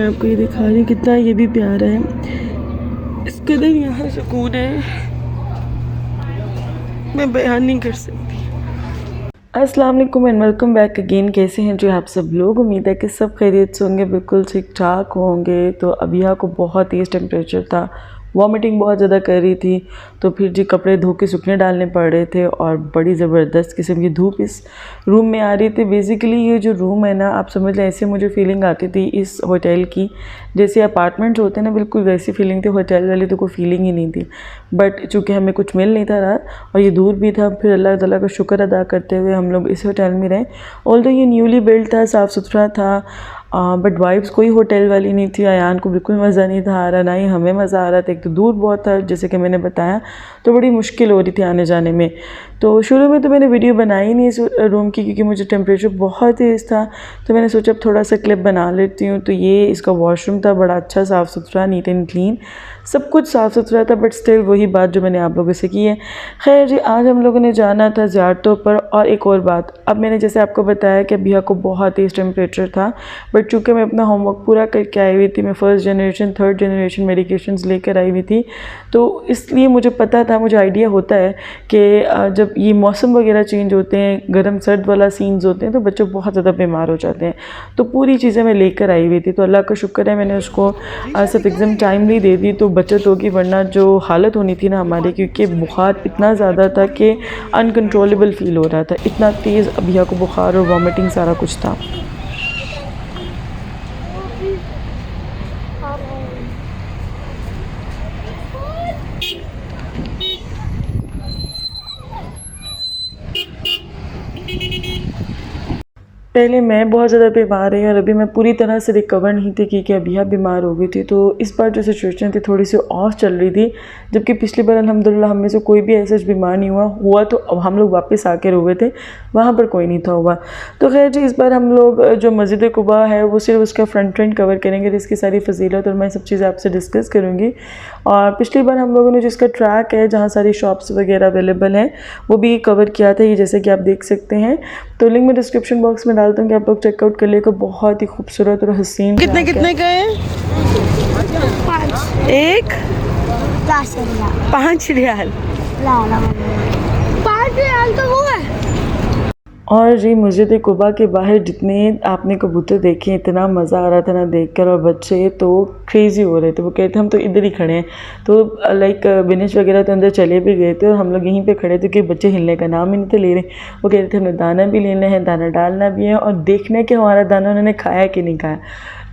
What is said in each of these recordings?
मैं आपको ये दिखा रही हूँ कितना ये भी प्यारा है। इस कदर यहाँ सुकून है, मैं बयान नहीं कर सकती। अस्सलाम वालेकुम एंड वेलकम बैक अगेन। कैसे हैं जो आप सब लोग? उम्मीद है कि सब खैरियत से होंगे, बिल्कुल ठीक ठाक होंगे। तो अभिया को बहुत तेज़ टेम्परेचर था, वॉमिटिंग बहुत ज़्यादा कर रही थी, तो फिर जी कपड़े धो के सूखने डालने पड़ रहे थे और बड़ी ज़बरदस्त किस्म की धूप इस रूम में आ रही थी। बेसिकली ये जो रूम है ना, आप समझ लें ऐसे मुझे फीलिंग आती थी इस होटल की, जैसे अपार्टमेंट्स होते हैं ना, बिल्कुल वैसी फीलिंग थी। होटल वाली तो कोई फीलिंग ही नहीं थी, बट चूँकि हमें कुछ मिल नहीं था रहा और ये दूर भी था, फिर अल्लाह ताला का शुक्र अदा करते हुए हम लोग इस होटल में रहे। ऑल्दो ये न्यूली बिल्ड था, साफ़ सुथरा था, बट वाइब्स कोई होटल वाली नहीं थी। अयान को बिल्कुल मज़ा नहीं था आ रहा, ना ही हमें मज़ा आ रहा था। एक तो दूर बहुत था, जैसे कि मैंने बताया, तो बड़ी मुश्किल हो रही थी आने जाने में। तो शुरू में तो मैंने वीडियो बनाई नहीं इस रूम की, क्योंकि मुझे टेम्परेचर बहुत तेज़ था। तो मैंने सोचा अब थोड़ा सा क्लिप बना लेती हूँ। तो ये इसका वॉशरूम था, बड़ा अच्छा साफ़ सुथरा, नीट एंड क्लीन, सब कुछ साफ़ सुथरा था, बट स्टिल वही बात जो मैंने आप लोगों से की है। खैर जी, आज हम लोगों ने जाना था ज़ियारतों पर। और एक और बात, अब मैंने जैसे आपको बताया कि भैया को बहुत तेज़ टेम्परेचर था, बट चूँकि मैं अपना होमवर्क पूरा करके आई हुई थी, मैं first generation third generation medications लेकर आई हुई थी, तो इसलिए मुझे पता था, मुझे आइडिया होता है कि जब ये मौसम वगैरह चेंज होते हैं, गर्म सर्द वाला सीन्स होते हैं, तो बच्चे बहुत ज़्यादा बीमार हो जाते हैं। तो पूरी चीज़ें मैं लेकर आई हुई थी, तो अल्लाह का शुक्र है मैंने उसको सिर्फ एग्ज़ाम टाइमली दे दी, तो बचत होगी, वरना जो हालत होनी थी ना हमारी, क्योंकि बुखार इतना ज़्यादा था कि अनकंट्रोलेबल फ़ील हो रहा था, इतना तेज़ अभिया को बुखार और वॉमिटिंग सारा कुछ था। पहले मैं बहुत ज़्यादा बीमार रही और अभी मैं पूरी तरह से रिकवर नहीं थी, क्योंकि अभिया बीमार हो गई थी। तो इस बार जो सिचुएशन थी थोड़ी सी ऑफ चल रही थी, जबकि पिछली बार अल्हम्दुलिल्लाह हम में से कोई भी ऐसा बीमार नहीं हुआ तो अब हम लोग वापस आके रुके थे, वहाँ पर कोई नहीं था हुआ। तो खैर जी, इस बार हम लोग जो मस्जिद कुबा है वो सिर्फ उसका फ्रंट कवर करेंगे, जिसकी सारी फजीलत और मैं सब चीज़ें आपसे डिस्कस करूँगी। और पिछली बार हम लोगों ने जिसका ट्रैक है, जहाँ सारी शॉप्स वगैरह अवेलेबल हैं, वो भी कवर किया था, ये जैसे कि आप देख सकते हैं। तो लिंक मैं डिस्क्रिप्शन बॉक्स में डालता हूँ कि आप लोग चेकआउट कर लेगा। बहुत ही खूबसूरत और हसीन। कितने कितने का है? 5 रियाल। 5 रियाल तो वो है। और जी मस्जिद कुबा के बाहर जितने आपने कबूतर देखे, इतना मज़ा आ रहा था ना देखकर, और बच्चे तो क्रेज़ी हो रहे थे। वो कहते हम तो इधर ही खड़े हैं, तो लाइक बिनिश वगैरह तो अंदर चले भी गए थे और हम लोग यहीं पे खड़े थे, कि बच्चे हिलने का नाम ही नहीं थे ले रहे। वो कह रहे थे हमें दाना भी लेना है, दाना डालना भी है, और देखना कि हमारा दाना उन्होंने खाया कि नहीं खाया।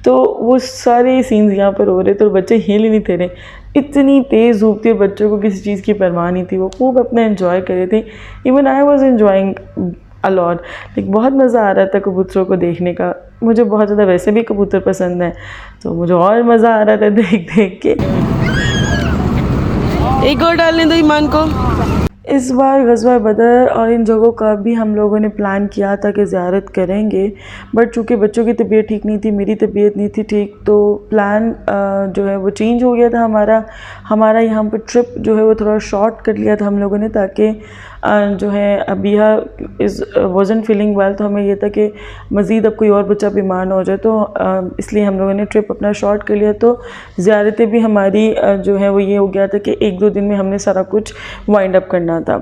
तो वो सारे सीन्स यहाँ पर हो रहे थे और बच्चे हिल ही नहीं थे रहे। इतनी तेज़ धूप थी, बच्चों को किसी चीज़ की परवाह नहीं थी, वो खूब अपना एंजॉय कर रहे थे। Even I was enjoying a lot, like बहुत मज़ा आ रहा था कबूतरों को देखने का। मुझे बहुत ज़्यादा वैसे भी कबूतर पसंद है, तो मुझे और मज़ा आ रहा था देख देख के। एक और डालने दो ईमान को। इस बार ग़ज़वा बदर और इन जगहों का भी हम लोगों ने प्लान किया था कि ज़ियारत करेंगे, बट चूँकि बच्चों की तबीयत ठीक नहीं थी, मेरी तबीयत नहीं थी ठीक, तो प्लान जो है वो चेंज हो गया था हमारा यहाँ पर ट्रिप जो है वो थोड़ा शॉर्ट कर लिया था हम लोगों ने, ताकि जो है अभिया वॉज़न्ट फीलिंग वेल, तो हमें यह था कि मज़ीद अब कोई और बच्चा बीमार ना हो जाए, तो इसलिए हम लोगों ने ट्रिप अपना शॉर्ट कर लिया। तो ज़ियारतें भी हमारी जो है वो ये हो गया था कि 1-2 दिन में हमने सारा कुछ वाइंड अप करना था।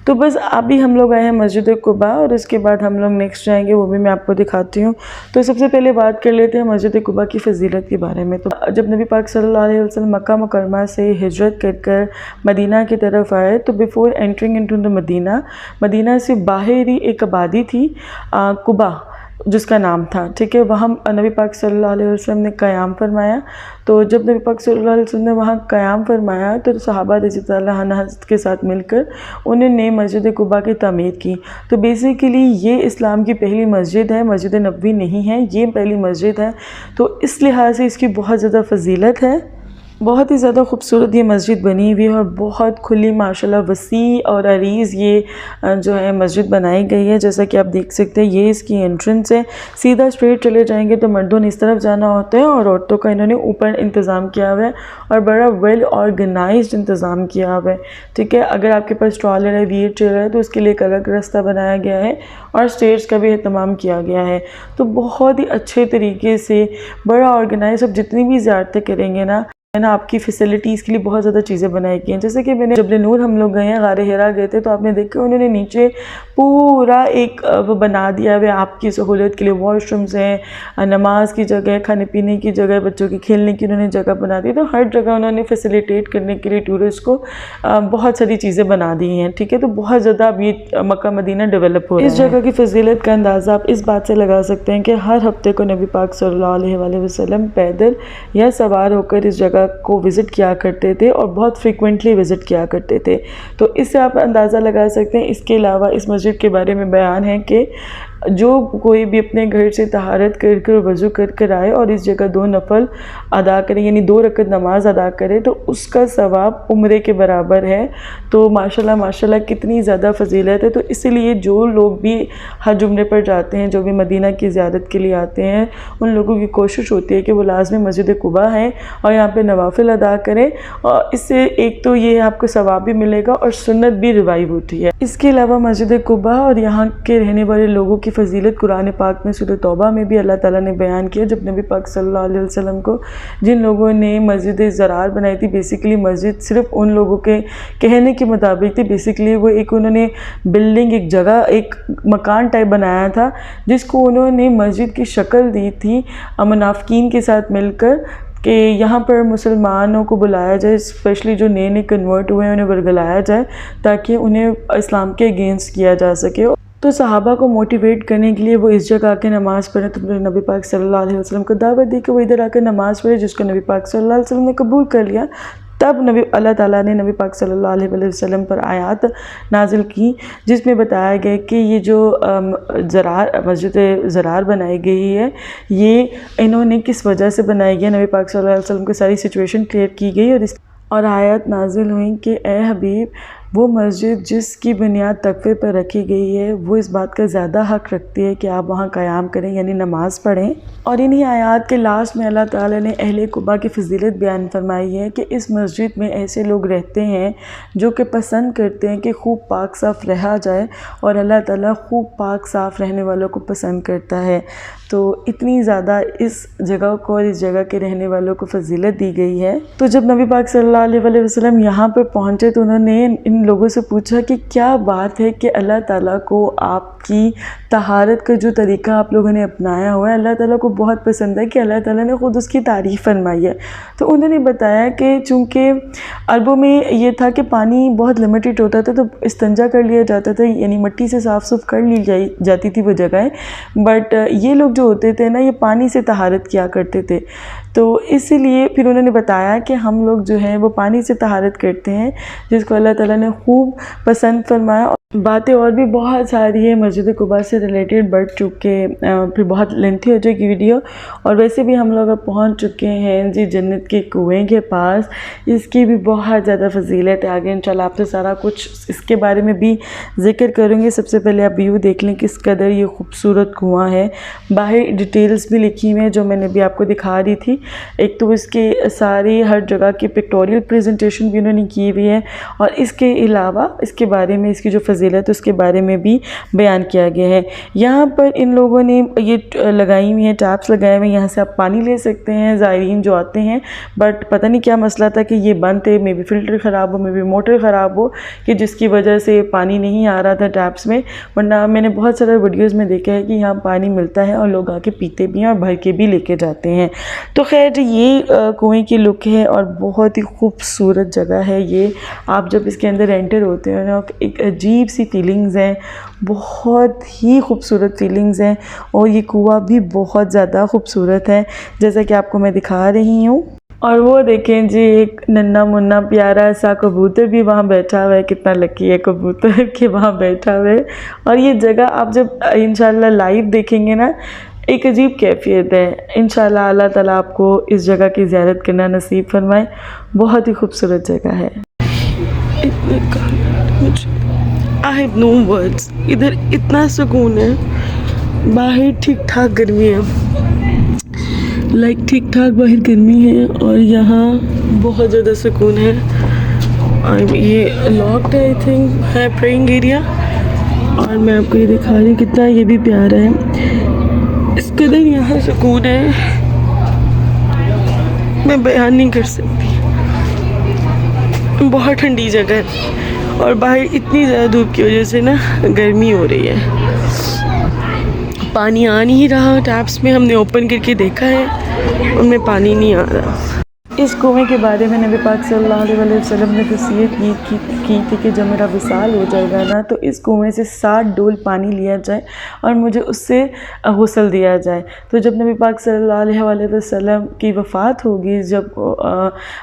तो बस अभी हम लोग आए हैं मस्जिद कुबा, और इसके बाद हम लोग नेक्स्ट जाएंगे, वो भी मैं आपको दिखाती हूँ। तो सबसे पहले बात कर लेते हैं मस्जिद कुबा की फ़जीलत के बारे में। तो जब नबी पाक सल्लल्लाहु अलैहि वसल्लम मक्का मुकर्रमा से हिजरत कर मदीना की तरफ आए, तो before entering into the Medina से बाहर ही एक आबादी थी कुबा जिसका नाम था, ठीक है। वहाँ नबी पाक सल्लल्लाहु अलैहि वसल्लम ने क़याम फरमाया। तो जब नबी पाक सल्लल्लाहु अलैहि वसल्लम ने वहाँ क़याम फरमाया, तो सहाबा रज़ियल्लाहु अन्हुम के साथ मिलकर उन्होंने मस्जिद कुबा की तामीर की। तो बेसिकली ये इस्लाम की पहली मस्जिद है, मस्जिद नबवी नहीं है, ये पहली मस्जिद है। तो इस लिहाज से इसकी बहुत ज़्यादा फजीलत है। बहुत ही ज़्यादा खूबसूरत ये मस्जिद बनी हुई है और बहुत खुली माशाल्लाह वसी और अरीज़ ये जो है मस्जिद बनाई गई है। जैसा कि आप देख सकते हैं ये इसकी एंट्रेंस है। सीधा स्ट्रेट चले जाएंगे तो मर्दों ने इस तरफ जाना होता है और औरतों का इन्होंने ऊपर इंतज़ाम किया हुआ है और बड़ा वेल ऑर्गेनाइज्ड इंतज़ाम किया हुआ है। ठीक है, अगर आपके पास स्ट्रॉलर है, व्हील चेयर है तो उसके लिए एक अलग रास्ता बनाया गया है और स्टेयर्स का भी एहतमाम किया गया है। तो बहुत ही अच्छे तरीके से बड़ा ऑर्गेनाइज, अब जितनी भी ज़ियारतें करेंगे ना आपकी फैसिलिटीज़ के लिए बहुत ज़्यादा चीज़ें बनाई गई हैं। जैसे कि मैंने जबल नूर हम लोग गए हैं, गारे हिरा गए थे, तो आपने देखा उन्होंने नीचे पूरा एक वो बना दिया हुआ आपकी सहूलत के लिए। वॉशरूम्स हैं, नमाज की जगह, खाने पीने की जगह, बच्चों की खेलने की उन्होंने जगह बना दी। तो हर जगह उन्होंने फैसिलिटेट करने के लिए टूरिस्ट को बहुत सारी चीज़ें बना दी हैं। ठीक है, तो बहुत ज़्यादा अब ये मक्का मदीना डेवलप हो रहा है। इस जगह की फजीलत का अंदाज़ा आप इस बात से लगा सकते हैं कि हर हफ्ते को नबी पाक सल्लल्लाहु अलैहि वसल्लम पैदल या सवार होकर इस जगह को विज़िट किया करते थे और बहुत फ्रीक्वेंटली विज़िट किया करते थे। तो इससे आप अंदाज़ा लगा सकते हैं। इसके अलावा इस मस्जिद के बारे में बयान है कि जो कोई भी अपने घर से तहारत कर कर वज़ू कर कर आए और इस जगह 2 नफल अदा करे, यानी 2 रकत नमाज अदा करे, तो उसका सवाब उम्रे के बराबर है। तो माशाल्लाह माशाल्लाह कितनी ज़्यादा फजीलत है। तो इसीलिए जो लोग भी हज उम्रे पर जाते हैं, जो भी मदीना की ज़ियारत के लिए आते हैं, उन लोगों की कोशिश होती है कि वो लाजमी मस्जिद कुबा है और यहाँ पे नवाफिल अदा करें और इससे एक तो ये आपको सवाब भी मिलेगा और सुन्नत भी रिवाइव होती है। इसके अलावा मस्जिद कुबा और यहाँ के रहने वाले लोगों की फजीलत कुरान पाक में सूरह तौबा में भी अल्लाह ताला ने बयान किया। जब नबी पाक सल्लल्लाहु अलैहि वसल्लम को जिन लोगों ने मस्जिद ज़रार बनाई थी, बेसिकली मस्जिद सिर्फ उन लोगों के कहने के मुताबिक थी, बेसिकली वो एक उन्होंने बिल्डिंग, एक जगह, एक मकान टाइप बनाया था जिसको उन्होंने मस्जिद की शक्ल दी थी मुनाफिकीन के साथ मिलकर कि यहाँ पर मुसलमानों को बुलाया जाए, स्पेशली जो नए नए कन्वर्ट हुए हैं उन्हें वर्गलाया जाए ताकि उन्हें इस्लाम के अगेंस्ट किया जा सके। तो सहाबा को मोटिवेट करने के लिए वो इस जगह आके नमाज़ पढ़े। तो नबी पाक सल्लल्लाहु अलैहि वसल्लम को दावत दी कि वो इधर आकर नमाज़ पढ़े, जिसको नबी पाक सल्लल्लाहु अलैहि वसल्लम ने कबूल कर लिया। तब अल्लाह ताला ने नबी पाक सल्लल्लाहु अलैहि वसल्लम पर आयत नाजिल की जिसमें बताया गया कि ये जो मस्जिद ज़रार बनाई गई है, ये इन्होंने किस वजह से बनाई गई। नबी पाक सल्लल्लाहु अलैहि वसल्लम को सारी सिचुएशन क्लियर की गई और आयत नाजिल हुई कि ए हबीब, वो मस्जिद जिसकी बुनियाद तकवे पर रखी गई है वो इस बात का ज़्यादा हक़ रखती है कि आप वहाँ क़याम करें, यानी नमाज़ पढ़ें। और इन्हीं आयात के लास्ट में अल्लाह ताला ने अहले कुबा की फजीलत बयान फरमाई है कि इस मस्जिद में ऐसे लोग रहते हैं जो कि पसंद करते हैं कि खूब पाक साफ़ रहा जाए और अल्लाह ताला खूब पाक साफ़ रहने वालों को पसंद करता है। तो इतनी ज़्यादा इस जगह को और इस जगह के रहने वालों को फजीलत दी गई है। तो जब नबी पाक सल्लल्लाहु अलैहि वसल्लम यहाँ पर पहुँचे तो उन्होंने इन लोगों से पूछा कि क्या बात है कि अल्लाह ताला को आपकी तहारत का जो तरीका आप लोगों ने अपनाया हुआ है, अल्लाह ताला को बहुत पसंद है, कि अल्लाह ताला ने ख़ुद उसकी तारीफ़ फरमाई है। तो उन्होंने बताया कि चूँकि अरबों में ये था कि पानी बहुत लिमिटेड होता था तो इस्तिंजा कर लिया जाता था, यानी मिट्टी से साफ़ सुफ कर ली जाती थी वो जगह। बट ये लोग जो होते थे ना, ये पानी से तहारत किया करते थे। तो इसीलिए फिर उन्होंने बताया कि हम लोग जो है वो पानी से तहारत करते हैं, जिसको अल्लाह ताला ने खूब पसंद फरमाया। बातें और भी बहुत सारी है मस्जिद कुबा से रिलेटेड, बढ़ चुके फिर बहुत लेंथी हो जाएगी वीडियो। और वैसे भी हम लोग अब पहुंच चुके हैं जी जन्नत के कुएं के पास। इसकी भी बहुत ज़्यादा फजीलत है, आगे इंशाल्लाह आपसे सारा कुछ इसके बारे में भी जिक्र करूँगी। सबसे पहले आप व्यू देख लें किस कदर ये खूबसूरत कुआं है। बाहर डिटेल्स भी लिखी हुई हैं जो मैंने भी आपको दिखा रही थी। एक तो इसके सारी हर जगह की पिक्टोरियल प्रेजेंटेशन भी उन्होंने की हुई है और इसके अलावा इसके बारे में, इसकी जो फजीलत उसके बारे में भी बयान किया गया है। यहाँ पर इन लोगों ने ये लगाई हुई हैं, टैप्स लगाए हुए हैं, यहाँ से आप पानी ले सकते हैं ज़ायरीन जो आते हैं। बट पता नहीं क्या मसला था कि ये बंद थे, मे बी फ़िल्टर ख़राब हो, मे बी मोटर ख़राब हो, कि जिसकी वजह से पानी नहीं आ रहा था टैप्स में। वरना मैंने बहुत सारे वीडियोज़ में देखा है कि यहाँ पानी मिलता है और लोग आके पीते भी हैं और भर के भी लेके जाते हैं। तो खैर ये कुएं की लुक है और बहुत ही खूबसूरत जगह है ये। आप जब इसके अंदर एंटर होते हैं ना, एक अजीब सी फीलिंग्स हैं, बहुत ही खूबसूरत फीलिंग्स हैं। और ये कुआं भी बहुत ज़्यादा खूबसूरत है जैसा कि आपको मैं दिखा रही हूँ। और वो देखें जी, एक नन्ना मुन्ना प्यारा सा कबूतर भी वहाँ बैठा हुआ है। कितना लकी है कबूतर कि वहाँ बैठा हुआ है। और ये जगह आप जब इंशाल्लाह लाइव देखेंगे ना एक अजीब कैफियत है। इंशाल्लाह अल्लाह ताला आपको इस जगह की ज़ियारत करना नसीब फरमाए। बहुत ही खूबसूरत जगह है। I have no words. इधर इतना सुकून है, बाहर ठीक ठाक गर्मी है, ठीक ठाक बाहर गर्मी है और यहाँ बहुत ज़्यादा सुकून है। ये लॉक्ड है, आई थिंक है प्रेइंग एरिया, और मैं आपको ये दिखा रही हूँ कितना ये भी प्यारा है। इस कदर यहाँ सुकून है, मैं बयान नहीं कर सकती। बहुत ठंडी जगह है और बाहर इतनी ज़्यादा धूप की वजह से ना गर्मी हो रही है। पानी आ नहीं रहा, टैप्स में हमने ओपन करके देखा है, उनमें पानी नहीं आ रहा। इस कुएं के बारे में नबी पाक सल्लल्लाहु अलैहि वसल्लम ने वसीयत की थी कि जब मेरा विसाल हो जाएगा ना तो इस कुएं से 60 डोल पानी लिया जाए और मुझे उससे गुस्ल दिया जाए। तो जब नबी पाक सल्लल्लाहु अलैहि वसल्लम की वफ़ात होगी, जब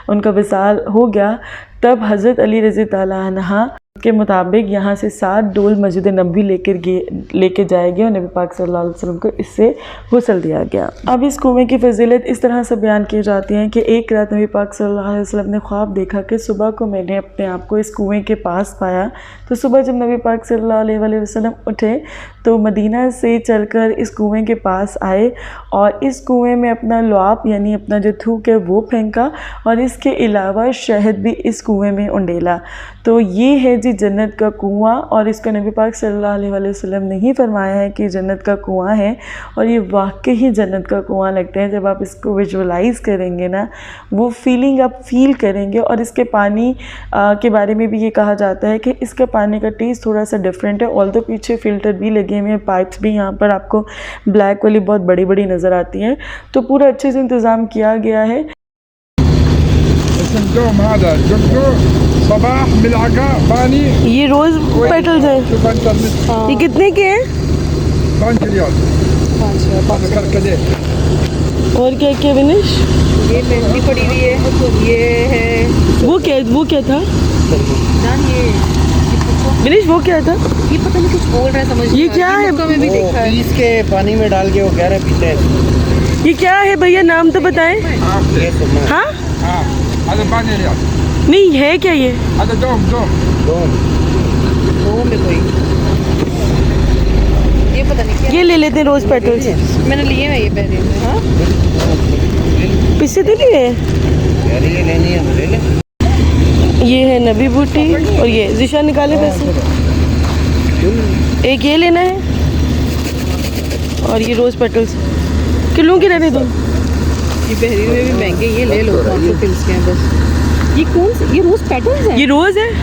उनका विसाल हो गया, तब हज़रत अली रज़ी ताला अन्हा के मुताबिक यहाँ से 7 डोल मस्जिद नबी लेके जाएगी और नबी पाक सल्लल्लाहु अलैहि वसल्लम को इससे गुस्ल दिया गया। अब इस कुएं की फजीलत इस तरह से बयान की जाती है कि एक रात नबी पाक सल्लल्लाहु अलैहि वसल्लम ने ख्वाब देखा कि सुबह को मैंने अपने आप को इस कुएं के पास पाया। तो सुबह जब नबी पाक सल्लल्लाहु अलैहि वसल्लम उठे तो मदीना से चलकर इस कुएं के पास आए और इस कुएं में अपना लुआब यानी अपना जो थूक है वो फेंका और इसके अलावा शहद भी इस कुएं में उंडेला। तो ये है जी जन्नत का कुआं, और इसका नबी पाक सल्लल्लाहु अलैहि वसल्लम ने ही फरमाया है कि जन्नत का कुआं है, और ये वाकई ही जन्नत का कुआं लगता है। जब आप इसको विजुअलाइज़ करेंगे ना, वो फीलिंग आप फील करेंगे। और इसके पानी के बारे में भी ये कहा जाता है कि इसका पानी का टेस्ट थोड़ा सा डिफरेंट है। ऑल्दो पीछे फ़िल्टर भी लगे हुए हैं, पाइप्स भी यहाँ पर आपको ब्लैक वाली बहुत बड़ी बड़ी नज़र आती हैं। तो पूरा अच्छे से इंतज़ाम किया गया है। ये रोज़ पेटल्स हैं, ये कितने के हैं? 5 रियाल। और क्या क्या विनिश? ये मेहंदी पड़ी हुई है, ये है वो क्या था जान, ये विनिश? वो क्या था? ये पता नहीं कुछ बोल रहा है, समझ ये क्या है? में भी देखा है। पीस के पानी में डाल के वो कह रहे पीते हैं। ये क्या है भैया, नाम तो बताएं। हाँ नहीं है क्या ये? दोम में कोई, ये पता नहीं क्या। ये ले लेते हैं रोज़ पेटल्स, मैंने लिए हैं ये पहले। हाँ पिस्से तो नहीं है। यार ये लेनी है ले ले। ये है नबी बूटी और ये जिशा निकाले पैसे। एक ये लेना है और ये रोज़ पेटल्स किलो के रहने दो। ये बहरीन में भी महंगे, ये ले लो 500 पिल्स के हैं बस। ये कौन से? ये रोज़ पेटल्स हैं? ये रोज़ है।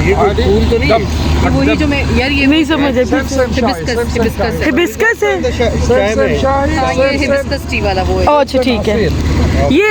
ये वही जो मैं यार ये नहीं समझ आया। हिबिस्कस है। हाँ, ये हिबिस्कस टी वाला वो है। अच्छा ठीक है। ये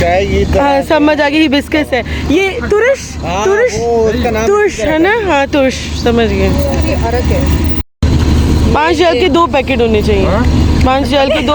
चाय ये समझ आ गई, हिबिस्कस है। ये तुरश तुरश है ना? हाँ तुरश, समझ गए। ये अरक है। 5 रियाल के 2 पैकेट होने चाहिए। 5 रियाल के 2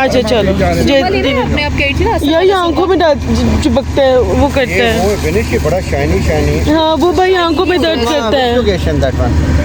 अच्छा चलो। अपने आप कही थी ना, ये आंखों में चिपकता है, वो करता है। वो फिनिश ये बड़ा शाइनी हाँ वो भाई आंखों में दर्द करता है।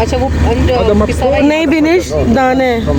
अच्छा वो पिसा हुआ नहीं बिनिश, दाने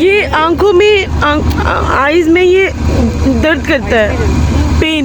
ये आंखों में आईज में ये दर्द करता है, पेन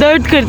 दर्द करता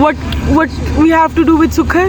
What we have to do with सुखर?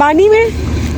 पानी में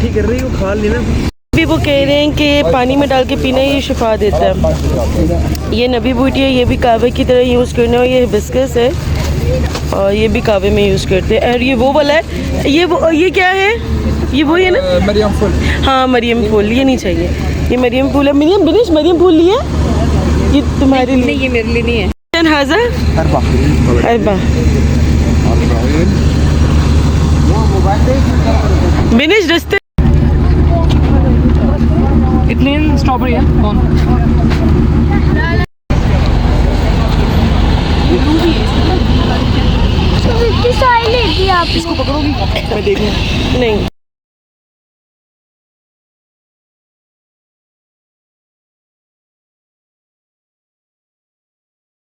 ठीक है रही हो खा लेना। भी वो कह रहे हैं कि पानी में डाल के पीना ये शिफा देता है। ये नबी बूटी है, ये भी कावे की तरह यूज़ करना है। ये हिबिस्कस है और ये भी कावे में यूज़ करते हैं। और ये वो वाला है, ये क्या है? ये वही है ना? मरियम फूल। हाँ मरियम फूल, ये नहीं चाहिए। ये मरियम फूल है। मरियम फूल लिए ये तुम्हारे लिए? नहीं ये मेरे लिए नहीं है। हाजा अरबा बिनिश रस्ते बराबर ही है कौन तो कितनी सारी ली थी आपने? इसको पकड़ोगी मैं देखूँ नहीं